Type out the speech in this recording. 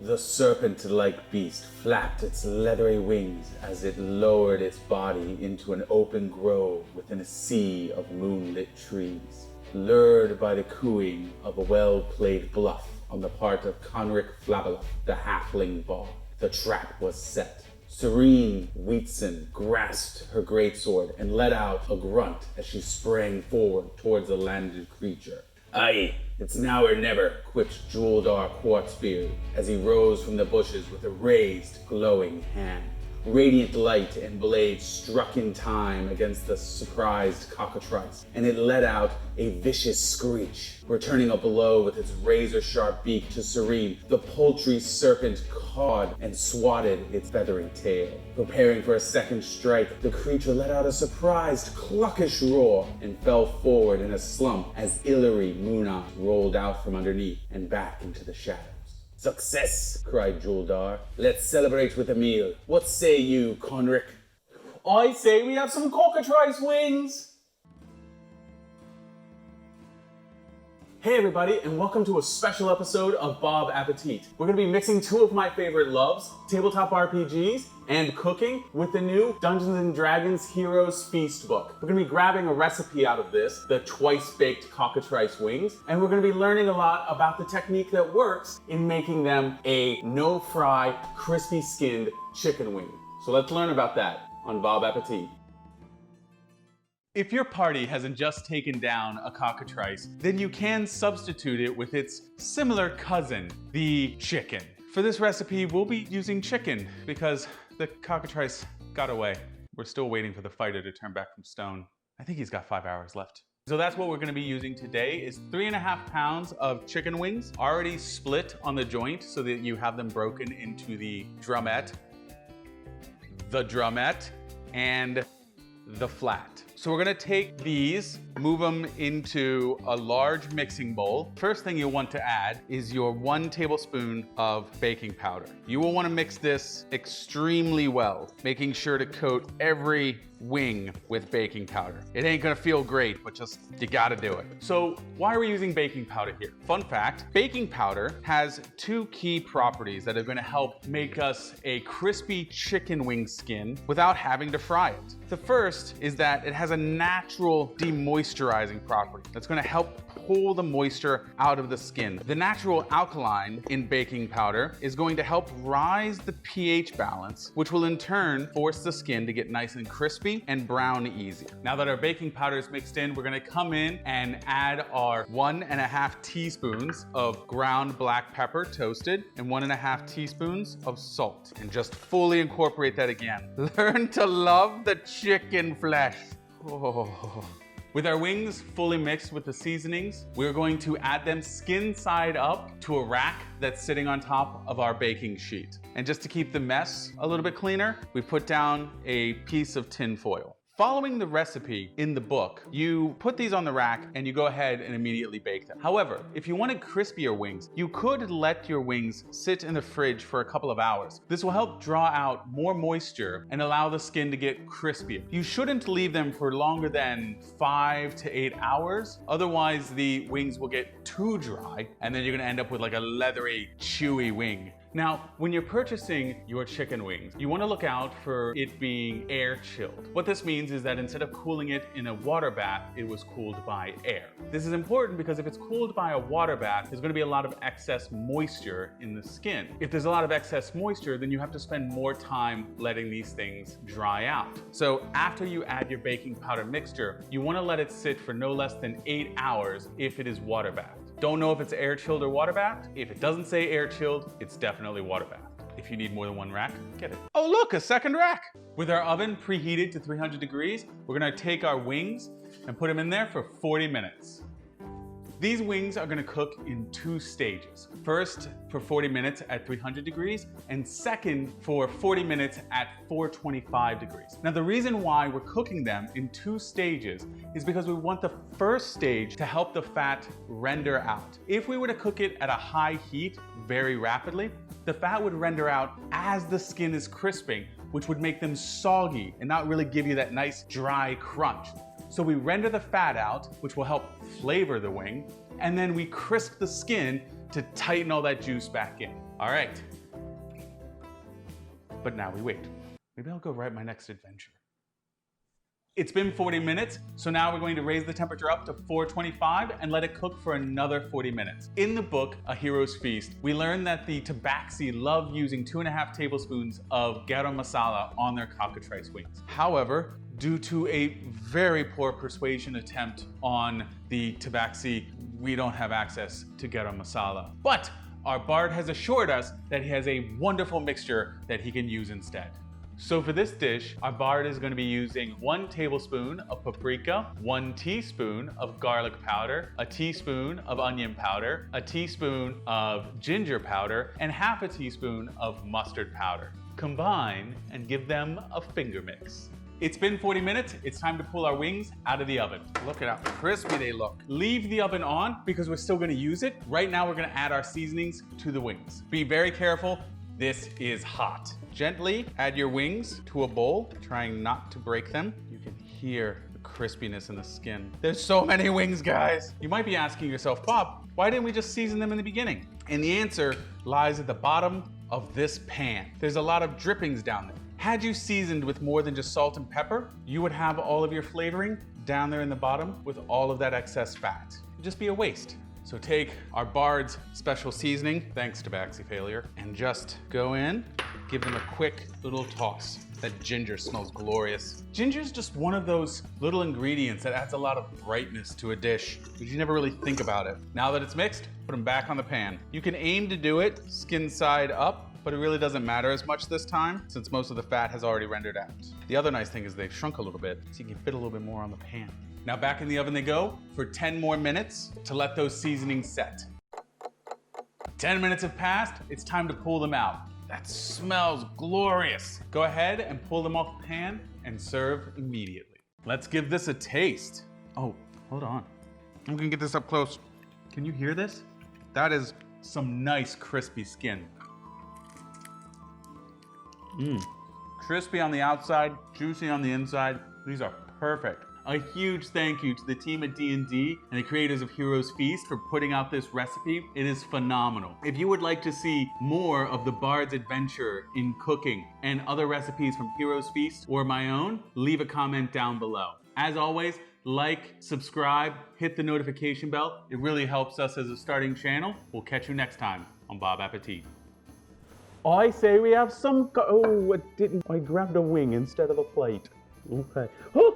The serpent-like beast flapped its leathery wings as it lowered its body into an open grove within a sea of moonlit trees. Lured by the cooing of a well-played bluff on the part of Conric Flabella, the halfling bard, the trap was set. Serene Wheatson grasped her greatsword and let out a grunt as she sprang forward towards the landed creature. "Aye, it's now or never," quipped Juldar Quartzbeard as he rose from the bushes with a raised, glowing hand. Radiant light and blade struck in time against the surprised cockatrice, and it let out a vicious screech, returning a blow with its razor-sharp beak to Serene. The poultry serpent cawed and swatted its feathery tail. Preparing for a second strike, the creature let out a surprised, cluckish roar and fell forward in a slump as Illyri Munat rolled out from underneath and back into the shadows. "Success!" cried Juldar. "Let's celebrate with a meal. What say you, Conric?" "I say we have some cockatrice wings!" Hey everybody, and welcome to a special episode of Bob Appetit. We're going to be mixing two of my favorite loves, tabletop RPGs and cooking, with the new Dungeons & Dragons Heroes Feast book. We're going to be grabbing a recipe out of this, the twice-baked cockatrice wings, and we're going to be learning a lot about the technique that works in making them a no-fry, crispy-skinned chicken wing. So let's learn about that on Bob Appetit. If your party hasn't just taken down a cockatrice, then you can substitute it with its similar cousin, the chicken. For this recipe, we'll be using chicken because the cockatrice got away. We're still waiting for the fighter to turn back from stone. I think he's got 5 hours left. So that's what we're gonna be using today is 3.5 pounds of chicken wings, already split on the joint so that you have them broken into the drumette, and the flat. So we're gonna take these, move them into a large mixing bowl. First thing you'll want to add is your 1 tablespoon of baking powder. You will wanna mix this extremely well, making sure to coat every wing with baking powder. It ain't gonna feel great, but you gotta do it. So why are we using baking powder here? Fun fact, baking powder has 2 key properties that are gonna help make us a crispy chicken wing skin without having to fry it. The first is that it has a natural demoisturizing property that's gonna help pull the moisture out of the skin. The natural alkaline in baking powder is going to help rise the pH balance, which will in turn force the skin to get nice and crispy and brown easier. Now that our baking powder is mixed in, we're gonna come in and add our 1.5 teaspoons of ground black pepper toasted and 1.5 teaspoons of salt, and just fully incorporate that again. Learn to love the chicken flesh. Oh. With our wings fully mixed with the seasonings, we're going to add them skin side up to a rack that's sitting on top of our baking sheet. And just to keep the mess a little bit cleaner, we put down a piece of tin foil. Following the recipe in the book, you put these on the rack and you go ahead and immediately bake them. However, if you wanted crispier wings, you could let your wings sit in the fridge for a couple of hours. This will help draw out more moisture and allow the skin to get crispier. You shouldn't leave them for longer than 5 to 8 hours. Otherwise, the wings will get too dry and then you're gonna end up with like a leathery, chewy wing. Now, when you're purchasing your chicken wings, you want to look out for it being air chilled. What this means is that instead of cooling it in a water bath, it was cooled by air. This is important because if it's cooled by a water bath, there's going to be a lot of excess moisture in the skin. If there's a lot of excess moisture, then you have to spend more time letting these things dry out. So after you add your baking powder mixture, you want to let it sit for no less than 8 hours if it is water bathed. Don't know if it's air chilled or water bathed. If it doesn't say air chilled, it's definitely water bathed. If you need more than 1 rack, get it. Oh look, a second rack! With our oven preheated to 300 degrees, we're gonna take our wings and put them in there for 40 minutes. These wings are gonna cook in 2 stages. First, for 40 minutes at 300 degrees, and second, for 40 minutes at 425 degrees. Now, the reason why we're cooking them in 2 stages is because we want the first stage to help the fat render out. If we were to cook it at a high heat very rapidly, the fat would render out as the skin is crisping, which would make them soggy and not really give you that nice dry crunch. So we render the fat out, which will help flavor the wing, and then we crisp the skin to tighten all that juice back in. All right. But now we wait. Maybe I'll go write my next adventure. It's been 40 minutes, so now we're going to raise the temperature up to 425 and let it cook for another 40 minutes. In the book, A Hero's Feast, we learn that the tabaxi love using 2.5 tablespoons of garam masala on their cockatrice wings. However, due to a very poor persuasion attempt on the tabaxi, we don't have access to garam masala. But our bard has assured us that he has a wonderful mixture that he can use instead. So for this dish, our bard is going to be using 1 tablespoon of paprika, 1 teaspoon of garlic powder, a teaspoon of onion powder, a teaspoon of ginger powder, and half a teaspoon of mustard powder. Combine and give them a finger mix. It's been 40 minutes. It's time to pull our wings out of the oven. Look at how crispy they look. Leave the oven on because we're still going to use it. Right now, we're going to add our seasonings to the wings. Be very careful. This is hot. Gently add your wings to a bowl, trying not to break them. You can hear the crispiness in the skin. There's so many wings, guys. You might be asking yourself, Bob, why didn't we just season them in the beginning? And the answer lies at the bottom of this pan. There's a lot of drippings down there. Had you seasoned with more than just salt and pepper, you would have all of your flavoring down there in the bottom with all of that excess fat. It'd just be a waste. So take our bard's special seasoning, thanks to tabaxi failure, and just go in, give them a quick little toss. That ginger smells glorious. Ginger is just one of those little ingredients that adds a lot of brightness to a dish, but you never really think about it. Now that it's mixed, put them back on the pan. You can aim to do it skin side up, but it really doesn't matter as much this time since most of the fat has already rendered out. The other nice thing is they've shrunk a little bit, so you can fit a little bit more on the pan. Now back in the oven they go for 10 more minutes to let those seasonings set. 10 minutes have passed, it's time to pull them out. That smells glorious. Go ahead and pull them off the pan and serve immediately. Let's give this a taste. Oh, hold on. I'm gonna get this up close. Can you hear this? That is some nice crispy skin. Crispy on the outside, juicy on the inside. These are perfect. A huge thank you to the team at D&D and the creators of Hero's Feast for putting out this recipe. It is phenomenal. If you would like to see more of the Bard's adventure in cooking and other recipes from Hero's Feast or my own, leave a comment down below. As always, like, subscribe, hit the notification bell. It really helps us as a starting channel. We'll catch you next time on Bob Appetit. I say we have some. Oh, I didn't. I grabbed a wing instead of a plate. Okay. Oh!